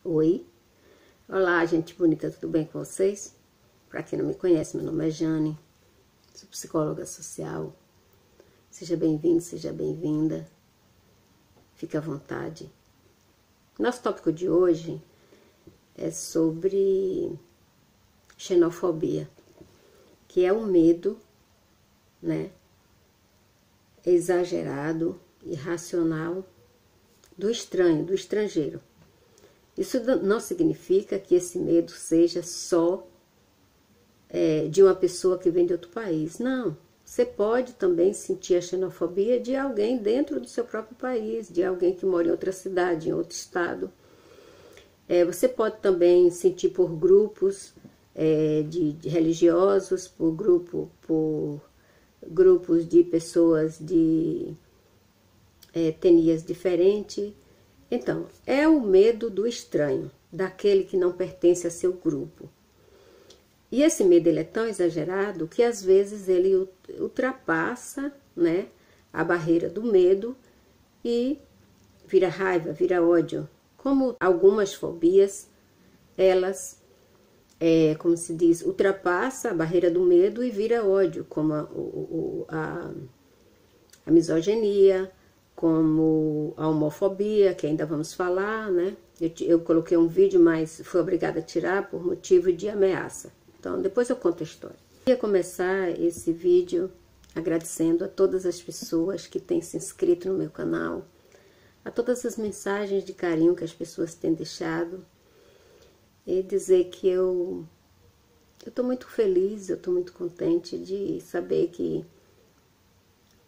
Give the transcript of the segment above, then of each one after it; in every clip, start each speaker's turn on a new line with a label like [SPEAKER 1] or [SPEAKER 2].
[SPEAKER 1] Oi, olá gente bonita, tudo bem com vocês? Para quem não me conhece, meu nome é Jane, sou psicóloga social. Seja bem-vindo, seja bem-vinda, fique à vontade. Nosso tópico de hoje é sobre xenofobia, que é o medo, né, exagerado, irracional do estranho, do estrangeiro. Isso não significa que esse medo seja só de uma pessoa que vem de outro país. Não, você pode também sentir a xenofobia de alguém dentro do seu próprio país, de alguém que mora em outra cidade, em outro estado. Você pode também sentir por grupos de religiosos, por grupos de pessoas de etnias diferentes. Então, é o medo do estranho, daquele que não pertence a seu grupo. E esse medo ele é tão exagerado que às vezes ele ultrapassa, né, a barreira do medo e vira raiva, vira ódio. Como algumas fobias, elas, como se diz, ultrapassa a barreira do medo e vira ódio, como a misoginia, como a homofobia, que ainda vamos falar, né? Eu coloquei um vídeo, mas fui obrigada a tirar por motivo de ameaça. Então, depois eu conto a história. Eu ia começar esse vídeo agradecendo a todas as pessoas que têm se inscrito no meu canal, a todas as mensagens de carinho que as pessoas têm deixado, e dizer que eu estou muito feliz, eu estou muito contente de saber que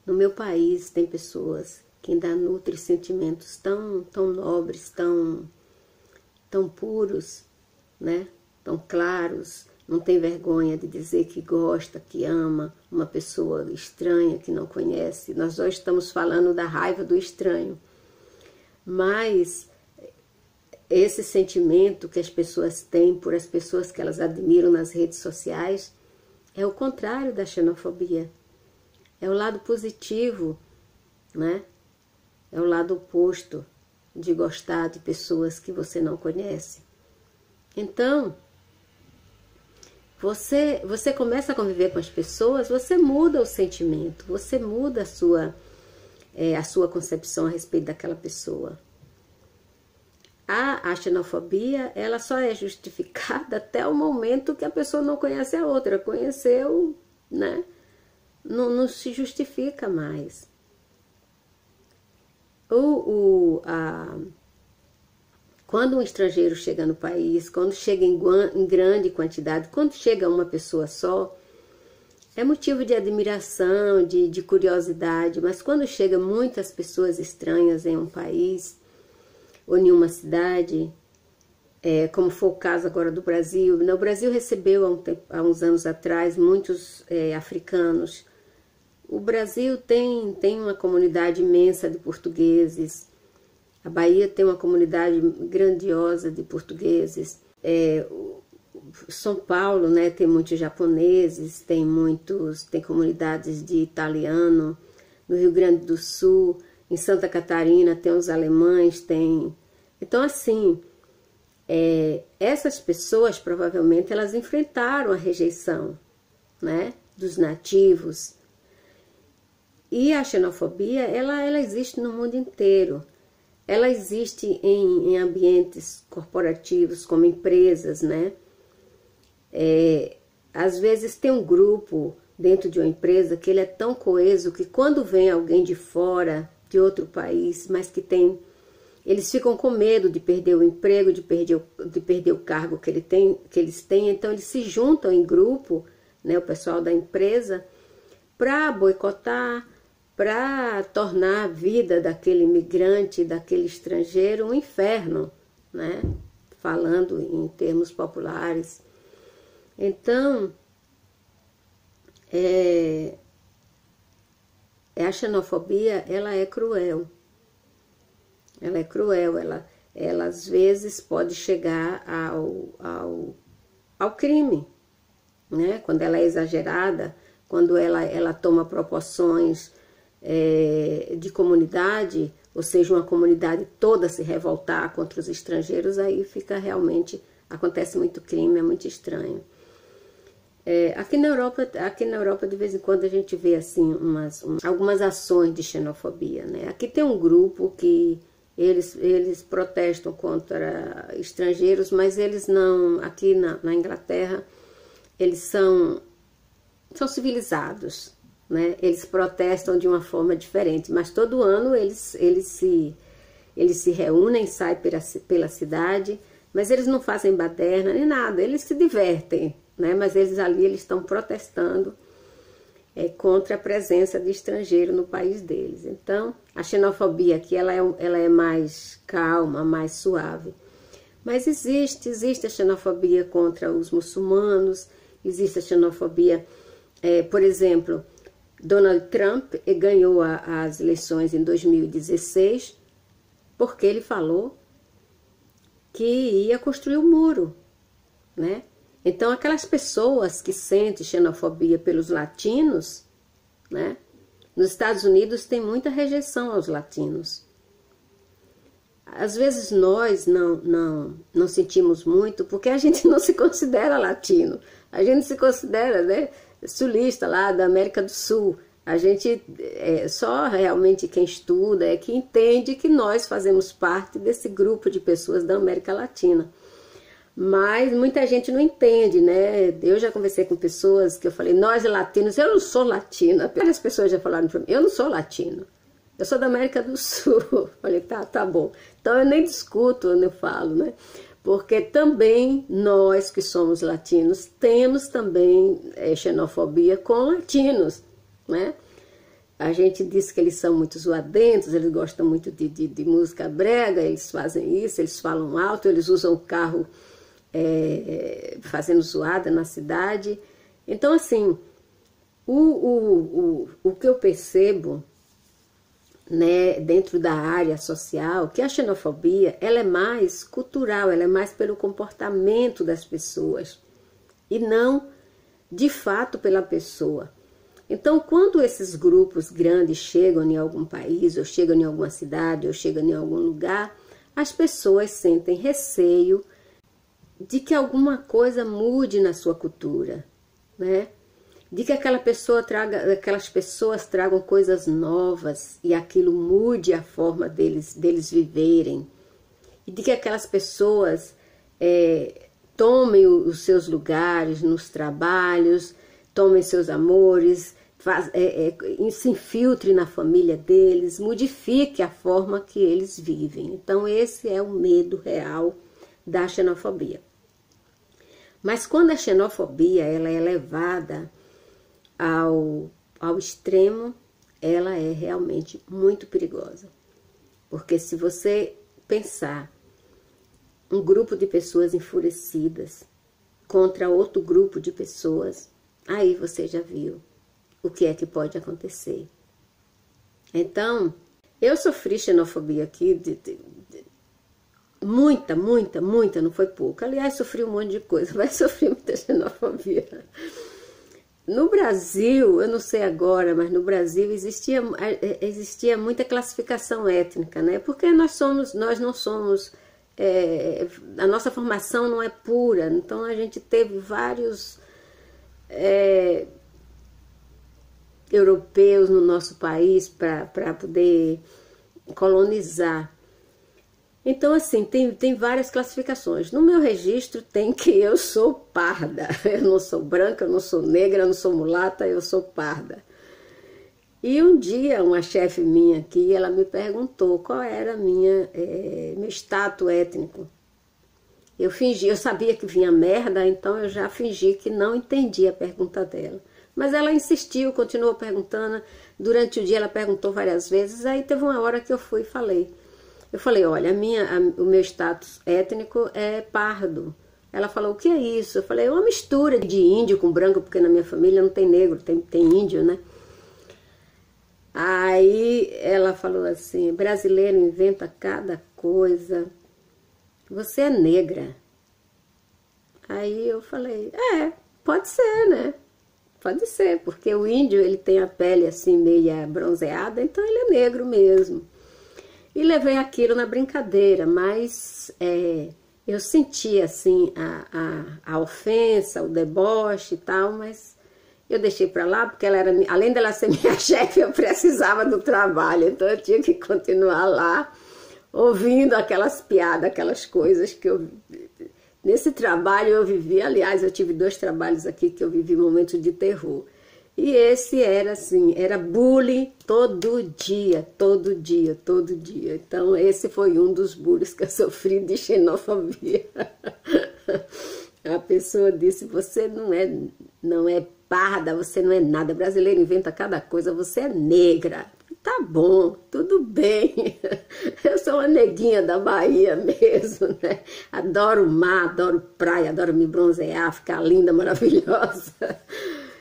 [SPEAKER 1] no meu país tem pessoas que ainda nutrem sentimentos tão nobres, tão puros, né? Tão claros, não tem vergonha de dizer que gosta, que ama uma pessoa estranha que não conhece. Nós hoje estamos falando da raiva do estranho, mas esse sentimento que as pessoas têm por as pessoas que elas admiram nas redes sociais é o contrário da xenofobia. É o lado positivo, né? É o lado oposto de gostar de pessoas que você não conhece. Então, você começa a conviver com as pessoas, você muda o sentimento, você muda a sua concepção a respeito daquela pessoa. A xenofobia, ela só é justificada até o momento que a pessoa não conhece a outra. Conheceu, né? Não se justifica mais. Quando um estrangeiro chega no país, quando chega em grande quantidade, quando chega uma pessoa só, é motivo de admiração, de curiosidade, mas quando chega muitas pessoas estranhas em um país ou em uma cidade, como foi o caso agora do Brasil. O Brasil recebeu há uns anos atrás muitos africanos. O Brasil tem uma comunidade imensa de portugueses. A Bahia tem uma comunidade grandiosa de portugueses. São Paulo, né, tem muitos japoneses, tem comunidades de italiano. No Rio Grande do Sul, em Santa Catarina, tem os alemães, tem... Então, assim, essas pessoas, provavelmente, elas enfrentaram a rejeição, né, dos nativos. E a xenofobia, ela existe no mundo inteiro. Ela existe em ambientes corporativos, como empresas, né? Às vezes tem um grupo dentro de uma empresa que ele é tão coeso que quando vem alguém de fora, de outro país, mas eles ficam com medo de perder o emprego, de perder o cargo que eles têm, então eles se juntam em grupo, né, o pessoal da empresa, para boicotar, para tornar a vida daquele imigrante, daquele estrangeiro, um inferno, né? Falando em termos populares. Então, a xenofobia, ela é cruel. Ela é cruel, ela às vezes pode chegar ao crime, né? Quando ela é exagerada, quando ela toma proporções de comunidade ou seja, uma comunidade toda se revoltar contra os estrangeiros, aí fica realmente, acontece muito crime, é muito estranho. Aqui na Europa de vez em quando a gente vê assim algumas ações de xenofobia, né? Aqui tem um grupo que eles protestam contra estrangeiros, mas eles não, aqui na Inglaterra, eles são civilizados, né? Eles protestam de uma forma diferente, mas todo ano eles se reúnem, saem pela cidade, mas eles não fazem baderna nem nada, eles se divertem, né? Mas eles estão protestando contra a presença de estrangeiro no país deles. Então, a xenofobia aqui ela é mais calma, mais suave. Mas existe a xenofobia contra os muçulmanos, existe a xenofobia, por exemplo, Donald Trump ganhou as eleições em 2016 porque ele falou que ia construir um muro, né? Então, aquelas pessoas que sentem xenofobia pelos latinos, né? Nos Estados Unidos tem muita rejeição aos latinos. Às vezes nós não sentimos muito porque a gente não se considera latino. A gente se considera, né, sulista lá da América do Sul. A gente, só realmente quem estuda é que entende que nós fazemos parte desse grupo de pessoas da América Latina. Mas muita gente não entende, né? Eu já conversei com pessoas que eu falei, nós latinos, eu não sou latina. Várias pessoas já falaram para mim, eu não sou latino, eu sou da América do Sul. Eu falei, tá bom. Então eu nem discuto, eu falo, né? Porque também nós que somos latinos temos também xenofobia com latinos, né? A gente diz que eles são muito zoadentos, eles gostam muito de música brega, eles fazem isso, eles falam alto, eles usam o carro fazendo zoada na cidade. Então, assim, o que eu percebo, né, dentro da área social, que a xenofobia ela é mais cultural, ela é mais pelo comportamento das pessoas e não, de fato, pela pessoa. Então, quando esses grupos grandes chegam em algum país, ou chegam em alguma cidade, ou chegam em algum lugar, as pessoas sentem receio de que alguma coisa mude na sua cultura, né? De que aquelas pessoas tragam coisas novas e aquilo mude a forma deles viverem. E de que aquelas pessoas tomem os seus lugares nos trabalhos, tomem seus amores, se infiltre na família deles, modifique a forma que eles vivem. Então esse é o medo real da xenofobia. Mas quando a xenofobia ela é levada ao extremo, ela é realmente muito perigosa. Porque se você pensar um grupo de pessoas enfurecidas contra outro grupo de pessoas, aí você já viu o que é que pode acontecer. Então, eu sofri xenofobia aqui, muita, não foi pouco. Aliás, sofri um monte de coisa, mas sofri muita xenofobia. No Brasil, eu não sei agora, mas no Brasil existia muita classificação étnica, né? Porque nós não somos, a nossa formação não é pura, então a gente teve vários europeus no nosso país para poder colonizar. Então, assim, tem várias classificações. No meu registro tem que eu sou parda. Eu não sou branca, eu não sou negra, eu não sou mulata, eu sou parda. E um dia, uma chefe minha aqui, ela me perguntou qual era meu status étnico. Eu sabia que vinha merda, então eu já fingi que não entendi a pergunta dela. Mas ela insistiu, continuou perguntando. Durante o dia ela perguntou várias vezes, aí teve uma hora que eu fui e falei. Eu falei, olha, o meu status étnico é pardo. Ela falou, o que é isso? Eu falei, é uma mistura de índio com branco, porque na minha família não tem negro, tem índio, né? Aí ela falou assim, brasileiro inventa cada coisa. Você é negra. Aí eu falei, pode ser, né? Pode ser, porque o índio ele tem a pele assim meia bronzeada, então ele é negro mesmo. E levei aquilo na brincadeira, mas eu senti assim a ofensa, o deboche e tal, mas eu deixei para lá porque ela era, além dela ser minha chefe, eu precisava do trabalho, então eu tinha que continuar lá ouvindo aquelas piadas, aquelas coisas que eu... Nesse trabalho eu vivi, aliás, eu tive 2 trabalhos aqui que eu vivi momentos de terror. E esse era assim, era bullying todo dia, todo dia, todo dia. Então esse foi um dos bullies que eu sofri de xenofobia. A pessoa disse, você não é parda, você não é nada, brasileiro inventa cada coisa, você é negra. Tá bom, tudo bem. Eu sou uma neguinha da Bahia mesmo, né? Adoro mar, adoro praia, adoro me bronzear, ficar linda, maravilhosa.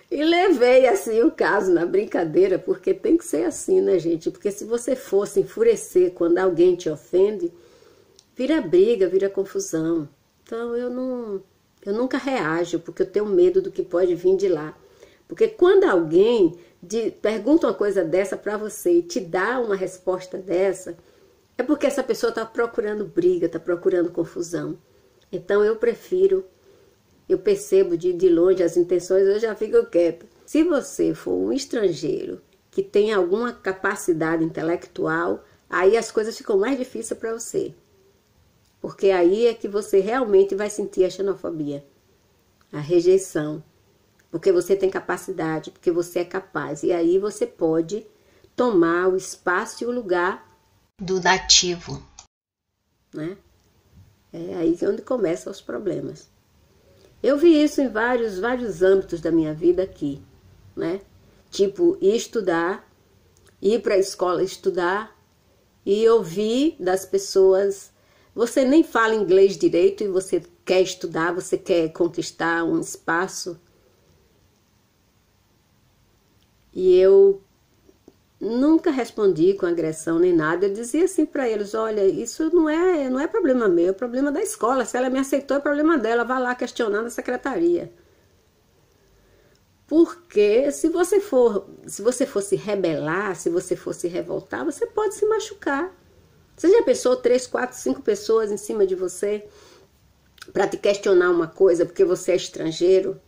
[SPEAKER 1] E levei assim o caso na brincadeira, porque tem que ser assim, né, gente? Porque se você fosse enfurecer quando alguém te ofende, vira briga, vira confusão. Então eu nunca reajo, porque eu tenho medo do que pode vir de lá. Porque quando alguém pergunta uma coisa dessa para você e te dá uma resposta dessa, é porque essa pessoa está procurando briga, está procurando confusão. Então eu percebo de longe as intenções, eu já fico quieta. Se você for um estrangeiro que tem alguma capacidade intelectual, aí as coisas ficam mais difíceis para você. Porque aí é que você realmente vai sentir a xenofobia, a rejeição. Porque você tem capacidade, porque você é capaz. E aí você pode tomar o espaço e o lugar do nativo, né? É aí onde começam os problemas. Eu vi isso em vários âmbitos da minha vida aqui, né? Tipo, ir para a escola estudar e ouvir das pessoas, você nem fala inglês direito e você quer estudar, você quer conquistar um espaço. E eu nunca respondi com agressão nem nada. Eu dizia assim para eles, olha, isso não é problema meu, é problema da escola. Se ela me aceitou, é problema dela. Vá lá questionar na secretaria. Porque se você fosse rebelar, se você fosse revoltar, você pode se machucar. Você já pensou 3, 4, 5 pessoas em cima de você para te questionar uma coisa porque você é estrangeiro?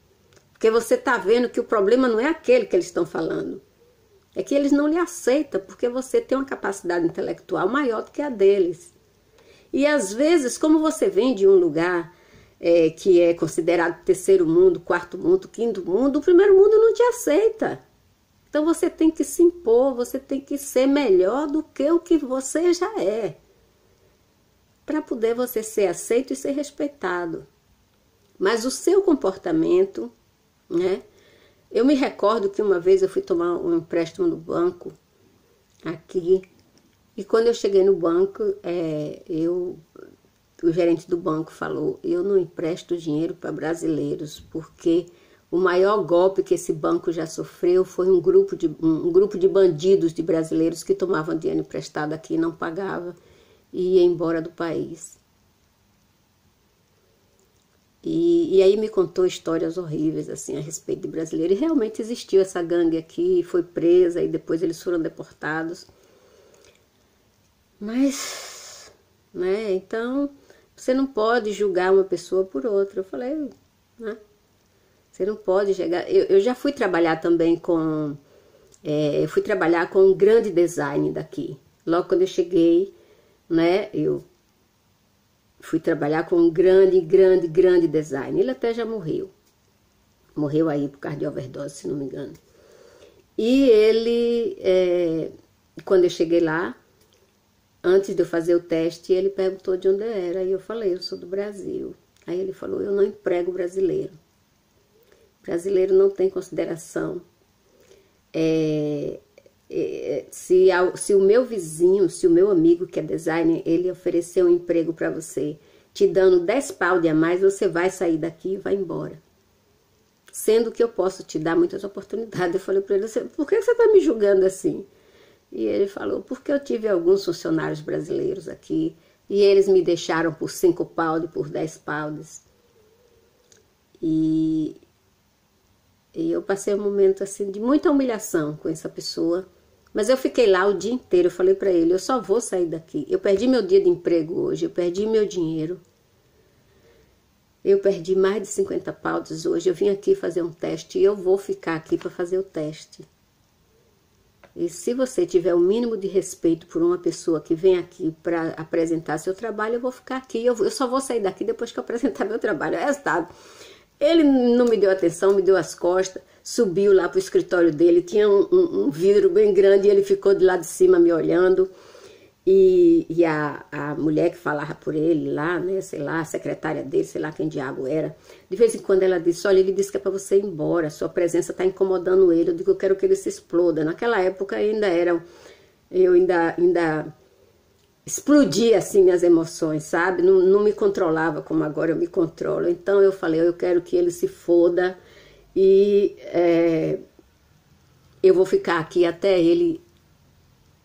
[SPEAKER 1] Porque você está vendo que o problema não é aquele que eles estão falando. É que eles não lhe aceitam, porque você tem uma capacidade intelectual maior do que a deles. E às vezes, como você vem de um lugar que é considerado terceiro mundo, quarto mundo, quinto mundo, o primeiro mundo não te aceita. Então você tem que se impor, você tem que ser melhor do que o que você já é. Para poder você ser aceito e ser respeitado. Mas o seu comportamento, né? Eu me recordo que uma vez eu fui tomar um empréstimo no banco, aqui, e quando eu cheguei no banco, o gerente do banco falou, eu não empresto dinheiro para brasileiros, porque o maior golpe que esse banco já sofreu foi um grupo de bandidos de brasileiros que tomavam dinheiro emprestado aqui, não pagava e ia embora do país. E aí me contou histórias horríveis assim a respeito de brasileiro. E realmente existiu essa gangue aqui, foi presa e depois eles foram deportados. Mas, né, então, você não pode julgar uma pessoa por outra. Eu falei, né, você não pode chegar... Eu já fui trabalhar também com... eu fui trabalhar com um grande design daqui. Logo quando eu cheguei, né, eu fui trabalhar com um grande design. Ele até já morreu. Morreu aí por causa de overdose, se não me engano. E ele, quando eu cheguei lá, antes de eu fazer o teste, ele perguntou de onde eu era. E eu falei, eu sou do Brasil. Aí ele falou, eu não emprego brasileiro. Brasileiro não tem consideração. Se o meu vizinho, se o meu amigo que é designer, ele oferecer um emprego para você, te dando 10 pau de a mais, você vai sair daqui e vai embora. Sendo que eu posso te dar muitas oportunidades. Eu falei para ele, por que você está me julgando assim? E ele falou, porque eu tive alguns funcionários brasileiros aqui e eles me deixaram por 5 pau, por 10 pau. E eu passei um momento assim de muita humilhação com essa pessoa, Mas eu fiquei lá o dia inteiro, eu falei para ele, eu só vou sair daqui. Eu perdi meu dia de emprego hoje, eu perdi meu dinheiro. Eu perdi mais de 50 pounds hoje, eu vim aqui fazer um teste e eu vou ficar aqui para fazer o teste. E se você tiver o mínimo de respeito por uma pessoa que vem aqui para apresentar seu trabalho, eu vou ficar aqui. Eu só vou sair daqui depois que eu apresentar meu trabalho. É resultado. Ele não me deu atenção, me deu as costas, subiu lá para o escritório dele, tinha um vidro bem grande e ele ficou de lá de cima me olhando. E a mulher que falava por ele lá, né, sei lá, a secretária dele, sei lá quem diabo era, de vez em quando ela disse, olha, ele disse que é para você ir embora, sua presença está incomodando ele, eu digo, eu quero que ele se exploda. Naquela época eu ainda explodia assim minhas emoções, sabe? Não me controlava como agora eu me controlo. Então eu falei, eu quero que ele se foda e eu vou ficar aqui até ele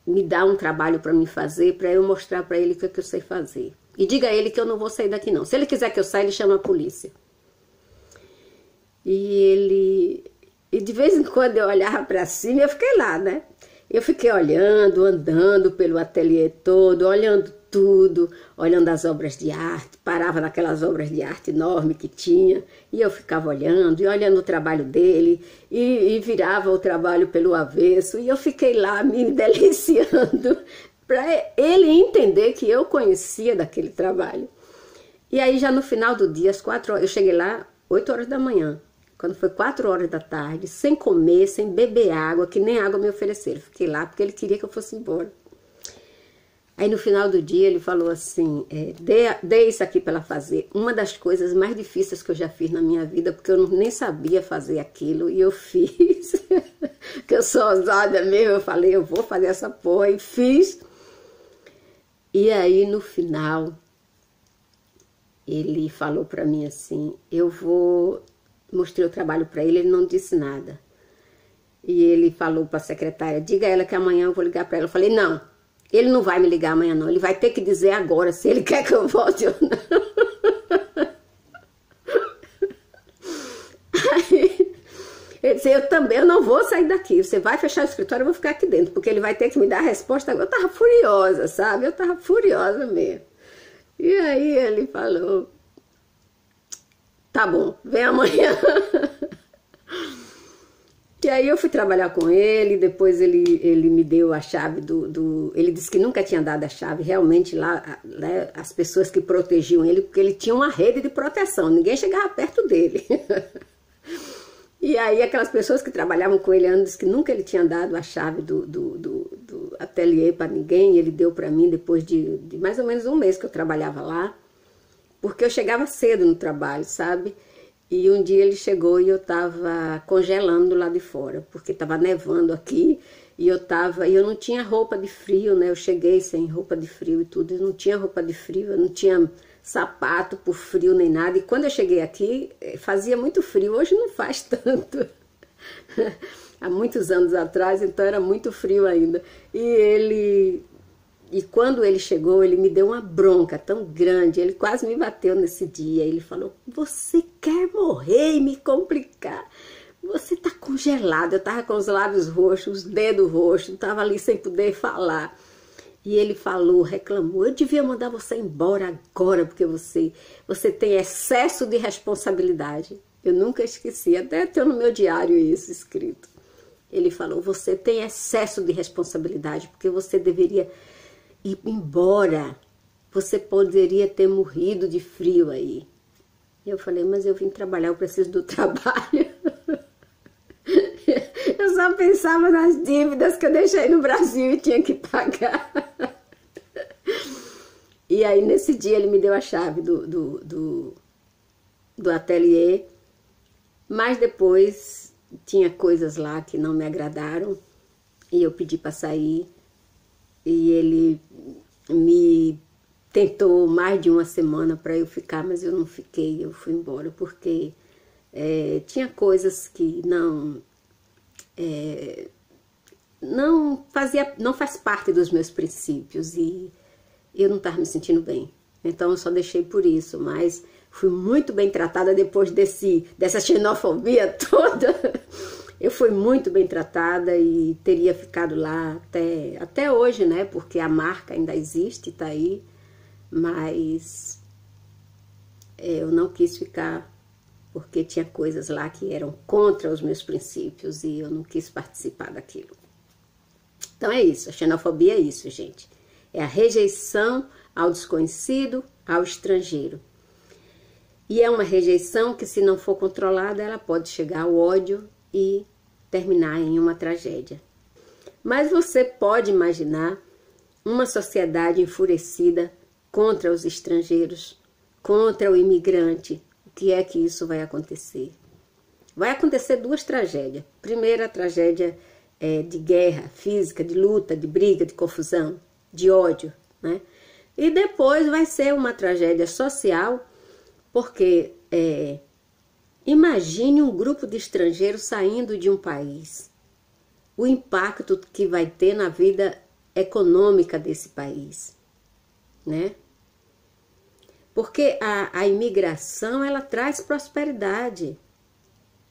[SPEAKER 1] me dar um trabalho para me fazer, para eu mostrar para ele o que eu sei fazer. E diga a ele que eu não vou sair daqui não. Se ele quiser que eu saia, ele chama a polícia. E de vez em quando eu olhava para cima e eu fiquei lá, né? Eu fiquei olhando, andando pelo ateliê todo, olhando tudo, olhando as obras de arte, parava naquelas obras de arte enormes que tinha, e eu ficava olhando, e olhando o trabalho dele, e virava o trabalho pelo avesso, e eu fiquei lá me deliciando, para ele entender que eu conhecia daquele trabalho. E aí já no final do dia, às 4 horas, eu cheguei lá 8 horas da manhã, quando foi 4 horas da tarde, sem comer, sem beber água, que nem água me ofereceram. Fiquei lá porque ele queria que eu fosse embora. Aí no final do dia ele falou assim, dê isso aqui para ela fazer. Uma das coisas mais difíceis que eu já fiz na minha vida, porque eu nem sabia fazer aquilo, e eu fiz. Que eu sou ousada mesmo, eu falei, eu vou fazer essa porra, e fiz. E aí no final, ele falou para mim assim, mostrei o trabalho para ele, ele não disse nada. E ele falou para a secretária, diga a ela que amanhã eu vou ligar para ela. Eu falei, não, ele não vai me ligar amanhã não, ele vai ter que dizer agora se ele quer que eu volte ou não. Aí, ele disse, eu não vou sair daqui, você vai fechar o escritório, eu vou ficar aqui dentro, porque ele vai ter que me dar a resposta agora. Eu tava furiosa, sabe? Eu tava furiosa mesmo. E aí ele falou, tá bom, vem amanhã. E aí eu fui trabalhar com ele, depois ele me deu a chave ele disse que nunca tinha dado a chave, realmente lá, né, as pessoas que protegiam ele, porque ele tinha uma rede de proteção, ninguém chegava perto dele. E aí aquelas pessoas que trabalhavam com ele disse que nunca ele tinha dado a chave do ateliê para ninguém, ele deu para mim depois de mais ou menos um mês que eu trabalhava lá, porque eu chegava cedo no trabalho, sabe? E um dia ele chegou e eu estava congelando lá de fora, porque estava nevando aqui e eu não tinha roupa de frio, né? Eu cheguei sem roupa de frio e tudo, eu não tinha roupa de frio, eu não tinha sapato por frio nem nada. E quando eu cheguei aqui, fazia muito frio, hoje não faz tanto. Há muitos anos atrás, então era muito frio ainda. E quando ele chegou, ele me deu uma bronca tão grande, ele quase me bateu nesse dia. Ele falou, você quer morrer e me complicar? Você tá congelado. Eu tava com os lábios roxos, os dedos roxos, tava ali sem poder falar. E ele falou, reclamou, eu devia mandar você embora agora, porque você tem excesso de responsabilidade. Eu nunca esqueci, até tenho no meu diário isso escrito. Ele falou, você tem excesso de responsabilidade, porque você deveria ir embora, você poderia ter morrido de frio aí. Eu falei, mas eu vim trabalhar, eu preciso do trabalho. Eu só pensava nas dívidas que eu deixei no Brasil e tinha que pagar. E aí nesse dia ele me deu a chave do ateliê, mas depois tinha coisas lá que não me agradaram e eu pedi para sair. E ele me tentou mais de uma semana para eu ficar, mas eu não fiquei, eu fui embora, porque tinha coisas que não faz parte dos meus princípios e eu não estava me sentindo bem. Então eu só deixei por isso, mas fui muito bem tratada depois dessa xenofobia toda. Eu fui muito bem tratada e teria ficado lá até hoje, né? Porque a marca ainda existe, tá aí. Mas eu não quis ficar porque tinha coisas lá que eram contra os meus princípios e eu não quis participar daquilo. Então é isso, a xenofobia é isso, gente. É a rejeição ao desconhecido, ao estrangeiro. E é uma rejeição que, se não for controlada, ela pode chegar ao ódio e terminar em uma tragédia. Mas você pode imaginar uma sociedade enfurecida contra os estrangeiros, contra o imigrante. O que é que isso vai acontecer? Vai acontecer duas tragédias. Primeiro, a tragédia de guerra física, de luta, de briga, de confusão, de ódio, né? E depois vai ser uma tragédia social, porque imagine um grupo de estrangeiros saindo de um país. O impacto que vai ter na vida econômica desse país, né? Porque a imigração, ela traz prosperidade.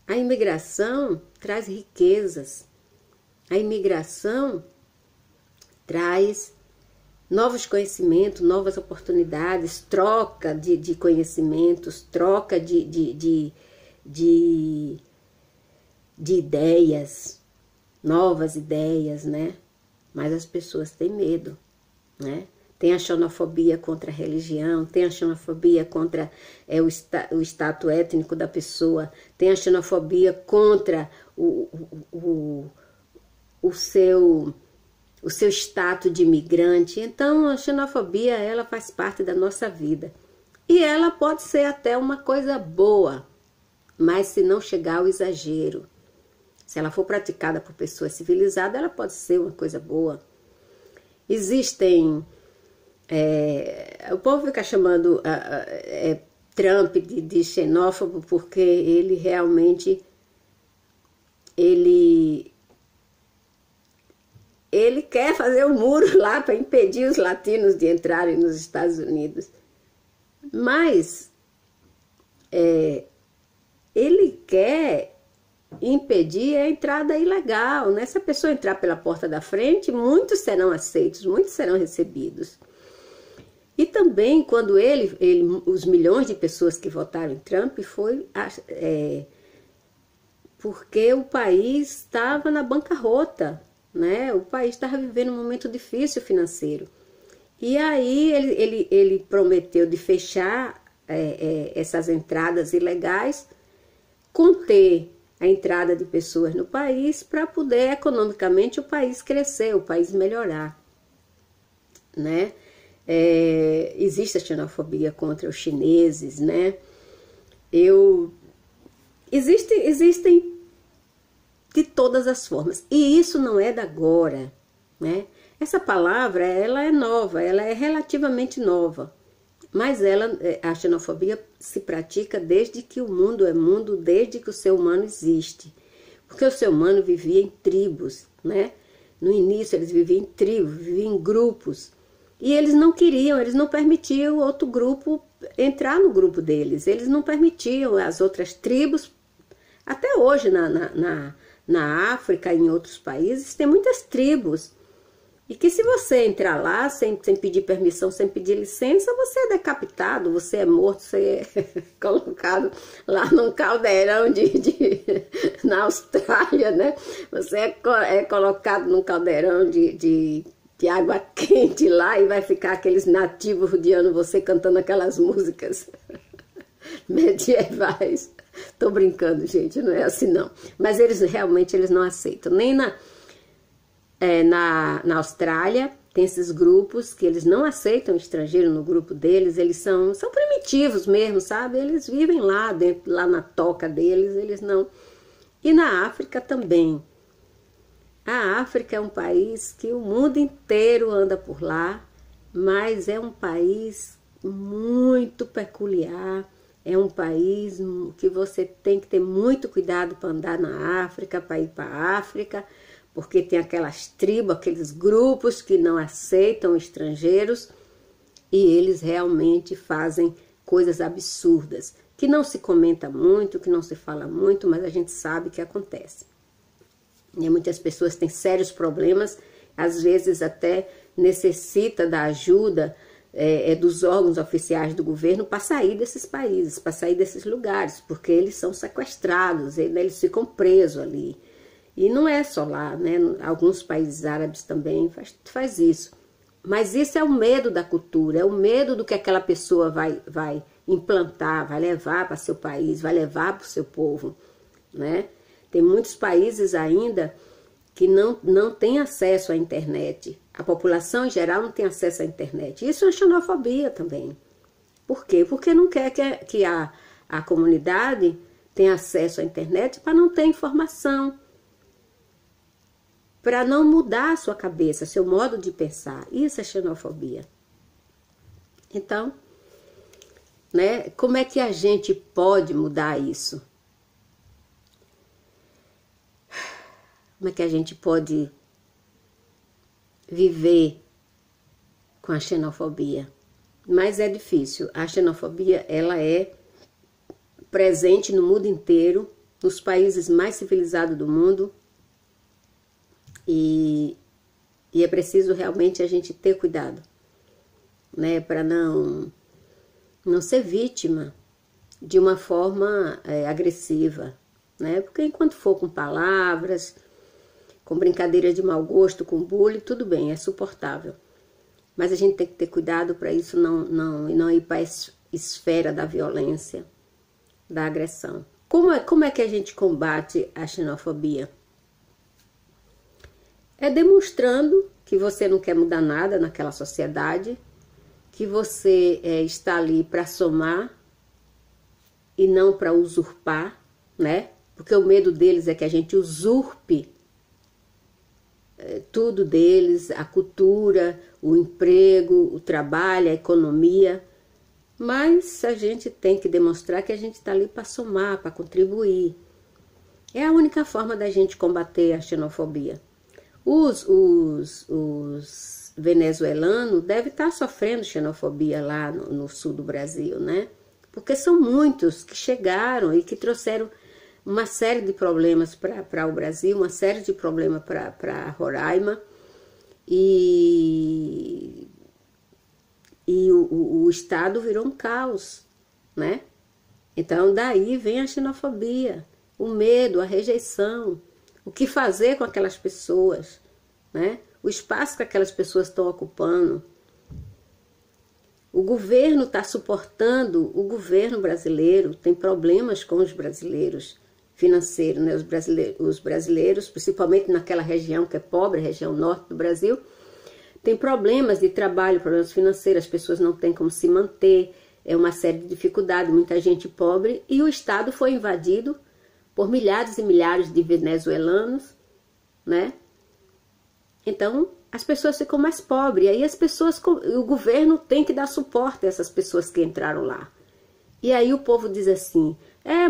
[SPEAKER 1] A imigração traz riquezas. A imigração traz novos conhecimentos, novas oportunidades, troca de conhecimentos, troca de ideias, novas ideias, né? Mas as pessoas têm medo, né? Tem a xenofobia contra a religião, tem a xenofobia contra o status étnico da pessoa, tem a xenofobia contra o seu status de imigrante. Então, a xenofobia, ela faz parte da nossa vida. E ela pode ser até uma coisa boa, mas se não chegar ao exagero. Se ela for praticada por pessoas civilizadas, ela pode ser uma coisa boa. Existem... o povo fica chamando Trump de xenófobo porque ele realmente... Ele quer fazer um muro lá para impedir os latinos de entrarem nos Estados Unidos. Mas ele quer impedir a entrada ilegal, né? Se a pessoa entrar pela porta da frente, muitos serão aceitos, muitos serão recebidos. E também, quando os milhões de pessoas que votaram em Trump, foi porque o país estava na bancarrota, né? O país estava vivendo um momento difícil financeiro. E aí ele prometeu de fechar essas entradas ilegais, conter a entrada de pessoas no país para poder economicamente o país crescer, o país melhorar, né? Existe a xenofobia contra os chineses, né? Existem de todas as formas. E isso não é da agora, né? Essa palavra, ela é nova, ela é relativamente nova. Mas a xenofobia se pratica desde que o mundo é mundo, desde que o ser humano existe. Porque o ser humano vivia em tribos, né? No início eles viviam em tribos, viviam em grupos. E eles não queriam, eles não permitiam outro grupo entrar no grupo deles. Eles não permitiam as outras tribos. Até hoje na África e em outros países tem muitas tribos. E que se você entrar lá sem pedir permissão, sem pedir licença, você é decapitado, você é morto, você é colocado lá num caldeirão na Austrália, né? Você é colocado num caldeirão de água quente lá e vai ficar aqueles nativos rodeando você cantando aquelas músicas medievais. Tô brincando, gente, não é assim não. Mas realmente eles não aceitam. Nem na Austrália tem esses grupos que eles não aceitam estrangeiro no grupo deles. Eles são primitivos mesmo, sabe? Eles vivem lá dentro, lá na toca deles, eles não... E na África também. A África é um país que o mundo inteiro anda por lá, mas é um país muito peculiar. É um país que você tem que ter muito cuidado para andar na África, para ir para a África, porque tem aquelas tribos, aqueles grupos que não aceitam estrangeiros e eles realmente fazem coisas absurdas, que não se comenta muito, que não se fala muito, mas a gente sabe que acontece. E muitas pessoas têm sérios problemas, às vezes até necessita da ajuda dos órgãos oficiais do governo para sair desses países, para sair desses lugares, porque eles são sequestrados, eles ficam presos ali. E não é só lá, né? Alguns países árabes também faz isso. Mas isso é o medo da cultura, é o medo do que aquela pessoa vai implantar, vai levar para seu país, vai levar para o seu povo, né? Tem muitos países ainda que não têm acesso à internet. A população em geral não tem acesso à internet. Isso é uma xenofobia também. Por quê? Porque não quer que a comunidade tenha acesso à internet para não ter informação, para não mudar a sua cabeça, seu modo de pensar. Isso é xenofobia. Então, né, como é que a gente pode mudar isso? Como é que a gente pode viver com a xenofobia? Mas é difícil. A xenofobia, ela é presente no mundo inteiro, nos países mais civilizados do mundo. E é preciso realmente a gente ter cuidado, né, para não ser vítima de uma forma agressiva, né? Porque enquanto for com palavras, com brincadeira de mau gosto, com bullying, tudo bem, é suportável. Mas a gente tem que ter cuidado para isso não ir para a esfera da violência, da agressão. Como é que a gente combate a xenofobia? É demonstrando que você não quer mudar nada naquela sociedade, que você está ali para somar e não para usurpar, né? Porque o medo deles é que a gente usurpe tudo deles, a cultura, o emprego, o trabalho, a economia. Mas a gente tem que demonstrar que a gente está ali para somar, para contribuir. É a única forma da gente combater a xenofobia. Os venezuelanos devem estar sofrendo xenofobia lá no sul do Brasil, né? Porque são muitos que chegaram e que trouxeram uma série de problemas para o Brasil, uma série de problemas para Roraima. E o Estado virou um caos, né? Então daí vem a xenofobia, o medo, a rejeição. O que fazer com aquelas pessoas, né? O espaço que aquelas pessoas estão ocupando. O governo está suportando, o governo brasileiro tem problemas com os brasileiros financeiros, né? Os brasileiros, principalmente naquela região que é pobre, a região norte do Brasil, tem problemas de trabalho, problemas financeiros, as pessoas não têm como se manter, é uma série de dificuldades, muita gente pobre, e o Estado foi invadido por milhares e milhares de venezuelanos, né? Então, as pessoas ficam mais pobres. E aí o governo tem que dar suporte a essas pessoas que entraram lá. E aí o povo diz assim,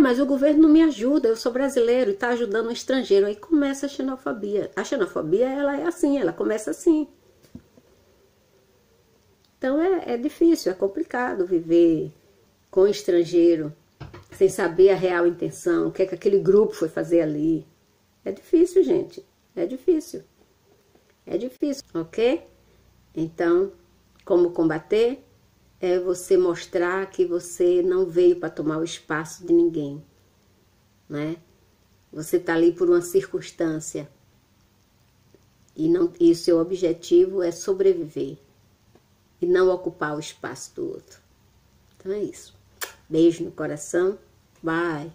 [SPEAKER 1] mas o governo não me ajuda, eu sou brasileiro e está ajudando um estrangeiro. Aí começa a xenofobia. A xenofobia, ela é assim, ela começa assim. Então é difícil, é complicado viver com um estrangeiro, sem saber a real intenção, o que é que aquele grupo foi fazer ali. É difícil, gente. É difícil. É difícil, ok? Então, como combater? É você mostrar que você não veio para tomar o espaço de ninguém, né? Você está ali por uma circunstância. E o seu objetivo é sobreviver. E não ocupar o espaço do outro. Então é isso. Beijo no coração. Bye.